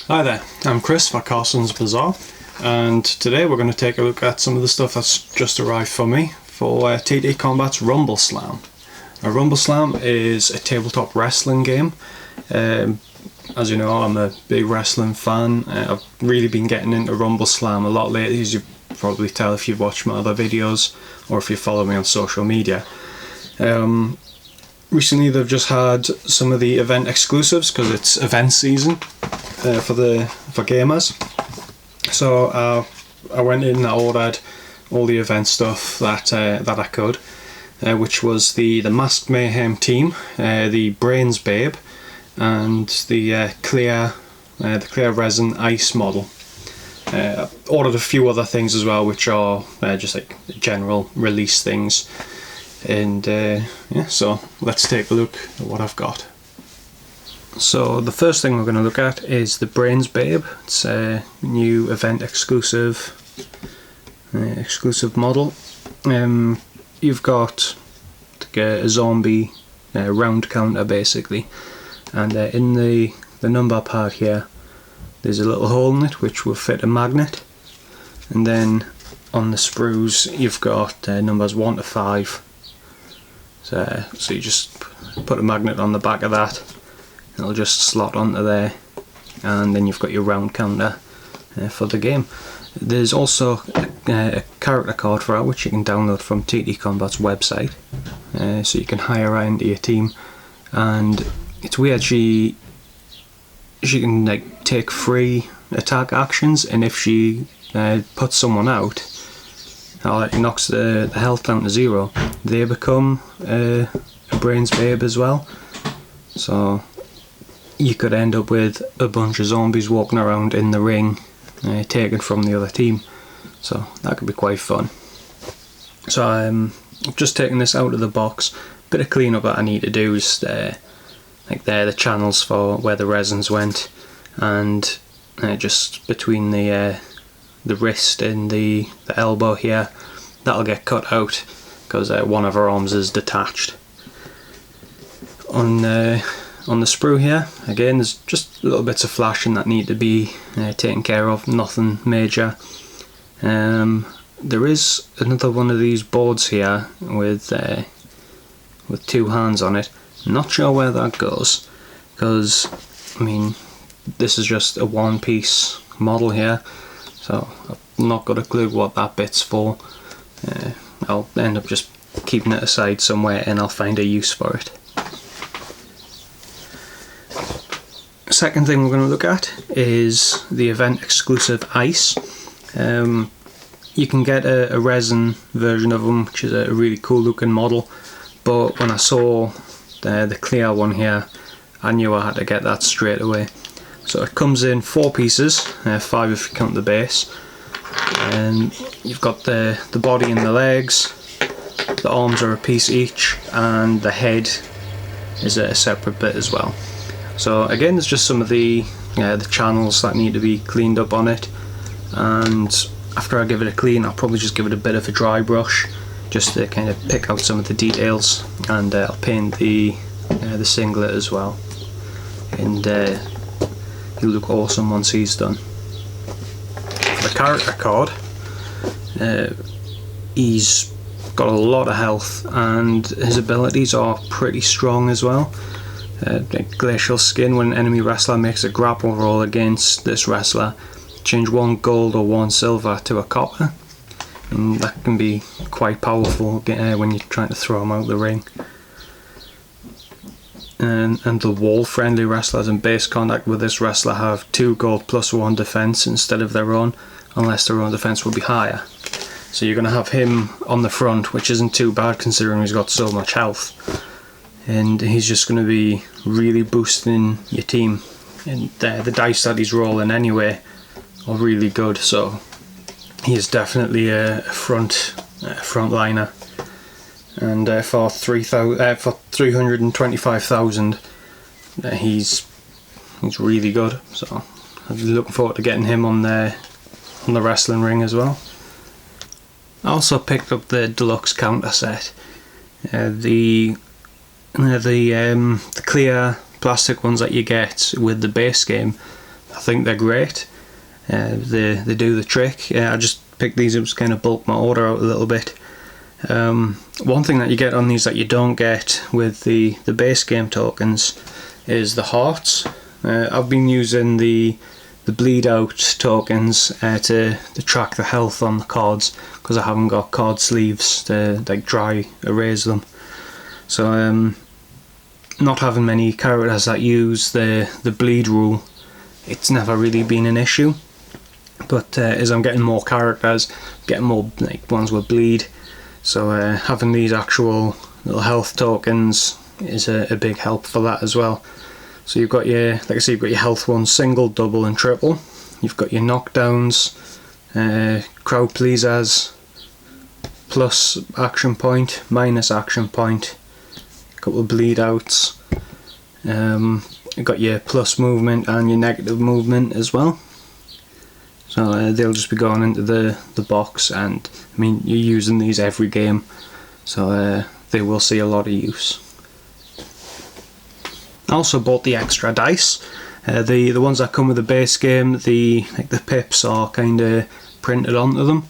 Hi there, I'm Chris for Carson's Bazaar, and today we're going to take a look at some of the stuff that's just arrived for me for TTCombat's Rumbleslam. Rumbleslam is a tabletop wrestling game. As you know, I'm a big wrestling fan. I've really been getting into Rumbleslam a lot lately, as you probably tell if you've watched my other videos or if you follow me on social media. Recently they've just had some of the event exclusives because it's event season for gamers. So I went in and I ordered all the event stuff that I could, which was the Masked Mayhem team, the Brains Babe, and the clear resin ice model. I ordered a few other things as well, which are just like general release things. And yeah, so let's take a look at what I've got. So the first thing we're going to look at is the Brains Babe. It's a new event exclusive model. You've got like a zombie round counter basically, and in the number pad here there's a little hole in it which will fit a magnet, and then on the sprues you've got numbers 1 to 5. So you just put a magnet on the back of that, it'll just slot onto there, and then you've got your round counter for the game. There's also a character card for it, which you can download from TTCombat's website, so you can hire her into your team. And it's weird, she can like take free attack actions, and if she puts someone out, or it knocks the health down to 0, they become a Brains Babe as well. So you could end up with a bunch of zombies walking around in the ring, taken from the other team. So that could be quite fun. So I've just taken this out of the box. Bit of cleanup that I need to do is like the channels for where the resins went, and just between the wrist and the elbow here, that'll get cut out because one of her arms is detached. On the sprue here, again, there's just little bits of flashing that need to be taken care of, nothing major. There is another one of these boards here with 2 hands on it. Not sure where that goes, because I mean this is just a one-piece model here, so I've not got a clue what that bit's for. I'll end up just keeping it aside somewhere and I'll find a use for it. Second thing we're going to look at is the event exclusive ice. You can get a resin version of them, which is a really cool looking model, but when I saw the clear one here, I knew I had to get that straight away. So it comes in 4 pieces, 5 if you count the base, and you've got the body and the legs. The arms are a piece each, and the head is a separate bit as well. So again, there's just some of the channels that need to be cleaned up on it, and after I give it a clean, I'll probably just give it a bit of a dry brush just to kind of pick out some of the details, and I'll paint the singlet as well, and he'll look awesome once he's done. For the character card, he's got a lot of health and his abilities are pretty strong as well. Glacial Skin: when an enemy wrestler makes a grapple roll against this wrestler, change 1 gold or 1 silver to a copper, and that can be quite powerful when you're trying to throw him out the ring. And the wall friendly wrestlers in base contact with this wrestler have 2 gold plus 1 defense instead of their own, unless their own defense will be higher. So you're going to have him on the front, which isn't too bad considering he's got so much health, and he's just going to be really boosting your team. And the dice that he's rolling anyway are really good, so he is definitely a frontliner. And for 325,000, he's really good. So I'm looking forward to getting him on the wrestling ring as well. I also picked up the Deluxe Count set. The clear plastic ones that you get with the base game I think they're great. They do the trick. I just picked these up to kind of bulk my order out a little bit. One thing that you get on these that you don't get with the base game tokens is the hearts. I've been using the bleed out tokens to track the health on the cards, because I haven't got card sleeves to like dry erase them. So not having many characters that use the bleed rule, it's never really been an issue. But as I'm getting more characters, getting more like ones with bleed, so having these actual little health tokens is a big help for that as well. So you've got your, like I say, you've got your health ones, single, double and triple. You've got your knockdowns, crowd pleasers, plus action point, minus action point, a couple of bleed outs. You've got your plus movement and your negative movement as well. So they'll just be going into the box, and I mean, you're using these every game, so they will see a lot of use. I also bought the extra dice. The ones that come with the base game, the pips are kind of printed onto them,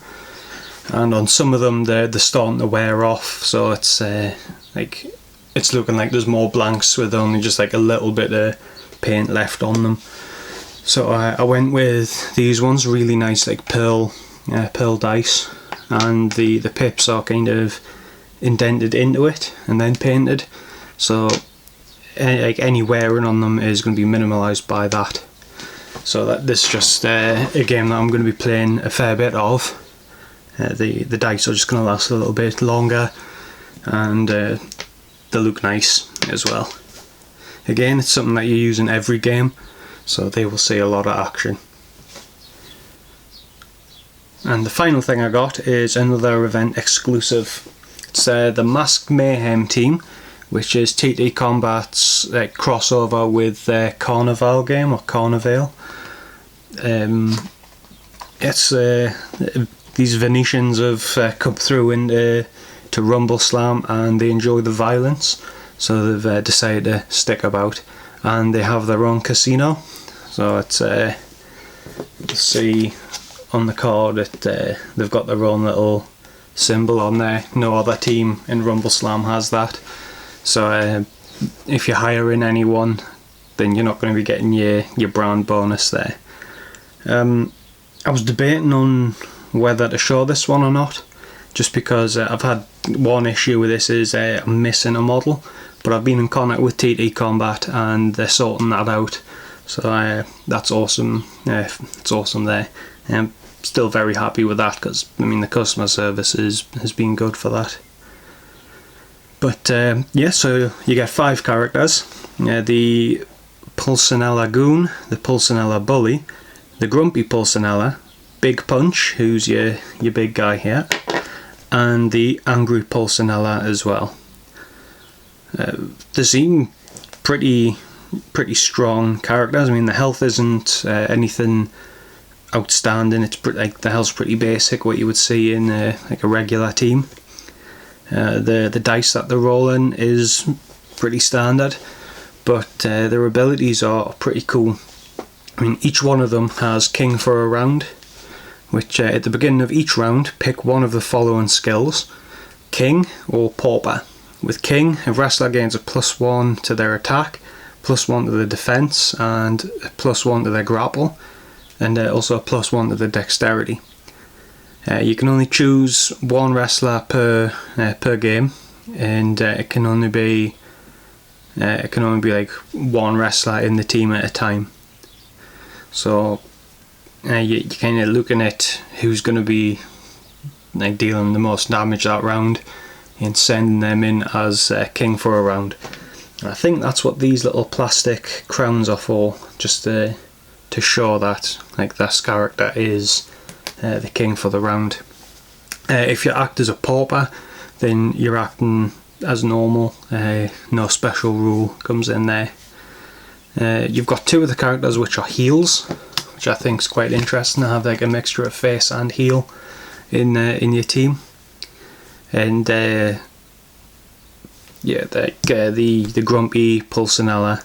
and on some of them they're starting to wear off. So it's it's looking like there's more blanks with only just like a little bit of paint left on them. So I went with these ones, really nice like pearl dice, and the pips are kind of indented into it and then painted. So like any wearing on them is going to be minimalised by that. So this is just a game that I'm going to be playing a fair bit of. The dice are just going to last a little bit longer, and they look nice as well. Again, it's something that you use in every game, so they will see a lot of action. And the final thing I got is another event exclusive. It's the Masked Mayhem team, which is TTCombat's crossover with their Carnevale game, or Carnevale. It's these Venetians have come through into Rumbleslam, and they enjoy the violence, so they've decided to stick about, and they have their own casino. So it's you'll see on the card that they've got their own little symbol on there. No other team in Rumbleslam has that. So if you're hiring anyone, then you're not going to be getting your brand bonus there. I was debating on whether to show this one or not, just because I've had one issue with this, is I'm missing a model, but I've been in contact with TTCombat and they're sorting that out. So that's awesome. It's awesome there. I'm still very happy with that, because I mean the customer service has been good for that. But yeah, so you get 5 characters. The Pulcinella Goon, the Pulcinella Bully, the Grumpy Pulcinella, Big Punch, who's your big guy here, and the Angry Pulcinella as well. They seem pretty strong characters. I mean, the health isn't anything outstanding. It's like the health's pretty basic, what you would see in like a regular team. The dice that they're rolling is pretty standard, but their abilities are pretty cool. I mean, each one of them has King for a round, which at the beginning of each round, pick one of the following skills: King or Pauper. With King, a wrestler gains a +1 to their attack, +1 to the defense, and a +1 to their grapple, and also a +1 to the dexterity. You can only choose one wrestler per game, and it can only be like one wrestler in the team at a time. So you're kind of looking at who's going to be like dealing the most damage that round, and sending them in as King for a round. And I think that's what these little plastic crowns are for, just to show that like this character is the King for the round. If you act as a Pauper, then you're acting as normal. No special rule comes in there. You've got 2 of the characters which are heals, which I think is quite interesting to have like a mixture of face and heal in your team. And yeah, the Grumpy Pulcinella,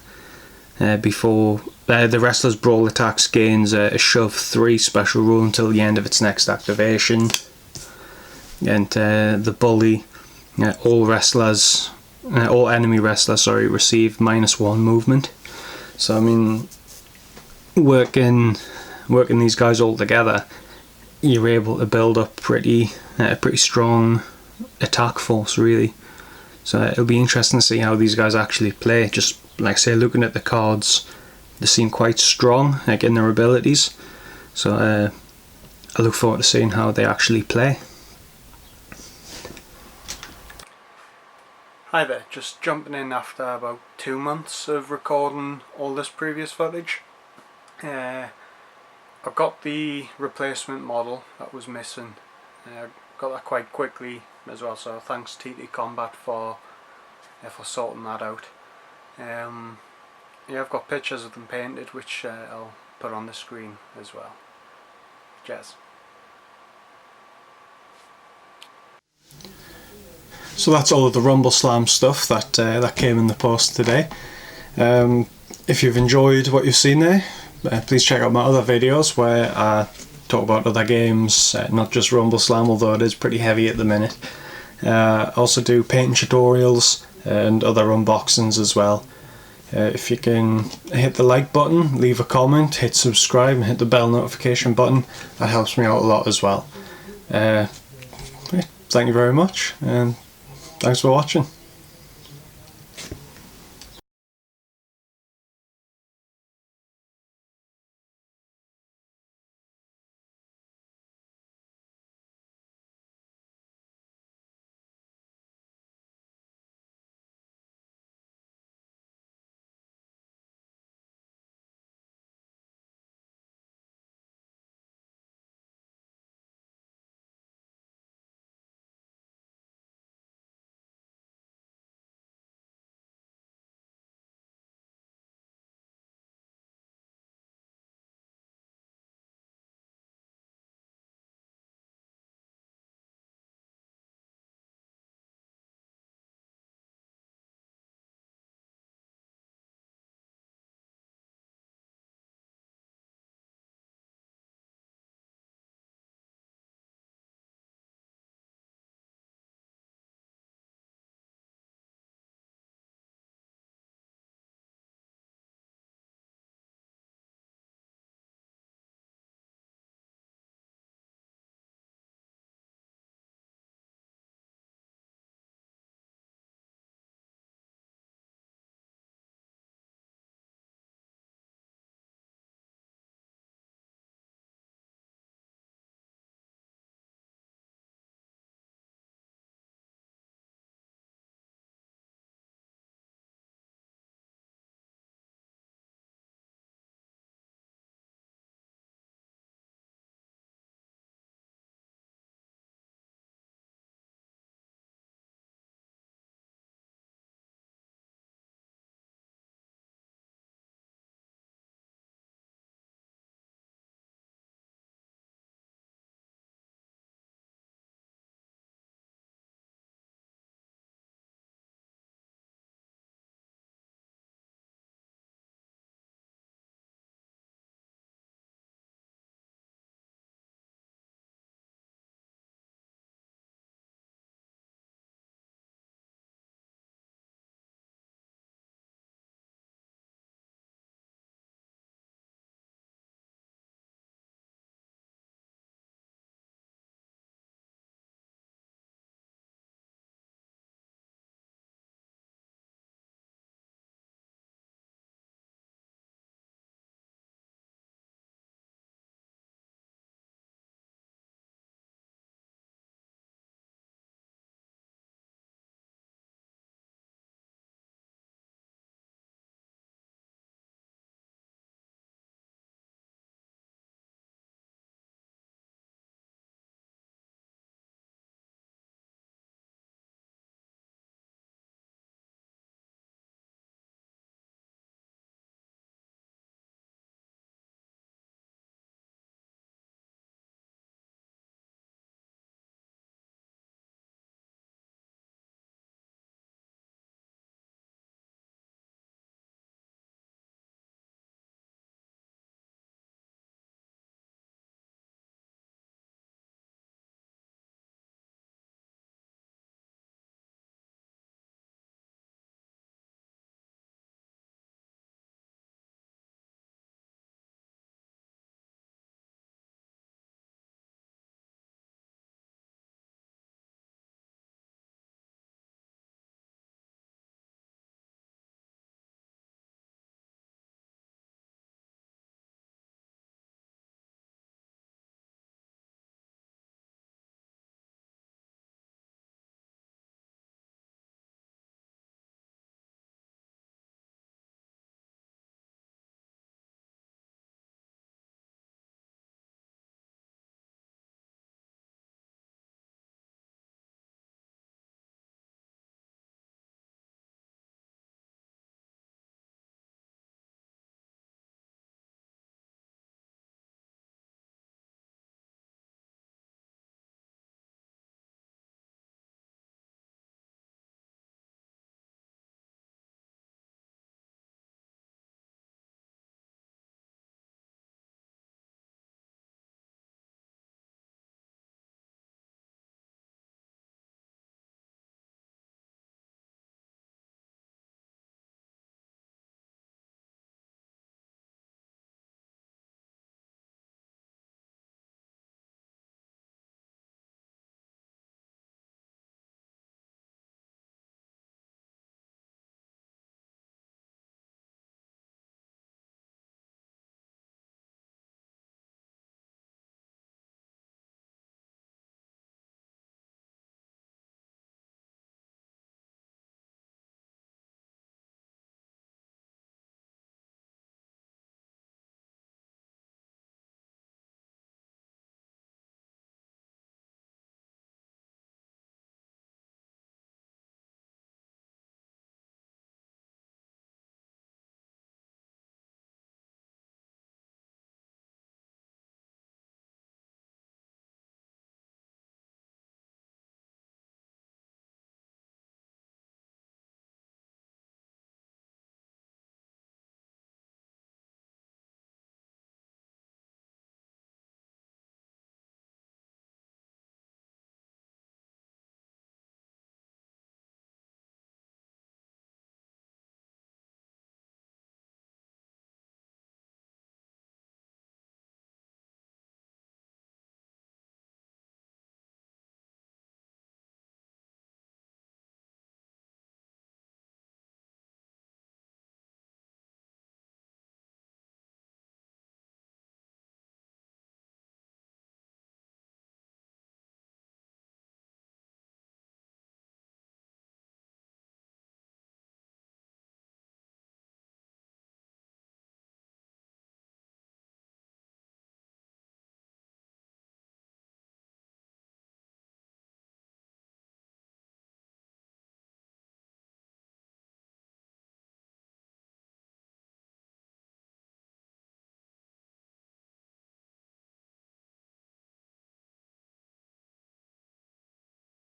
before the Wrestler's Brawl Attacks gains a Shove 3 special rule until the end of its next activation. And the Bully, all enemy wrestlers, receive -1 movement. So I mean, working these guys all together, you're able to build up a pretty strong attack force, really. So it'll be interesting to see how these guys actually play. Just like I say, looking at the cards, they seem quite strong, like in their abilities. So I look forward to seeing how they actually play. Hi there, just jumping in after about 2 months of recording all this previous footage. I've got the replacement model that was missing. Got that quite quickly as well, so thanks TTCombat for sorting that out. Yeah, I've got pictures of them painted, which I'll put on the screen as well. Cheers. So that's all of the Rumbleslam stuff that came in the post today. If you've enjoyed what you've seen there, please check out my other videos where I talk about other games, not just Rumbleslam, although it is pretty heavy at the minute. I also do painting tutorials and other unboxings as well. If you can hit the like button, leave a comment, hit subscribe and hit the bell notification button, that helps me out a lot as well. Thank you very much, and thanks for watching.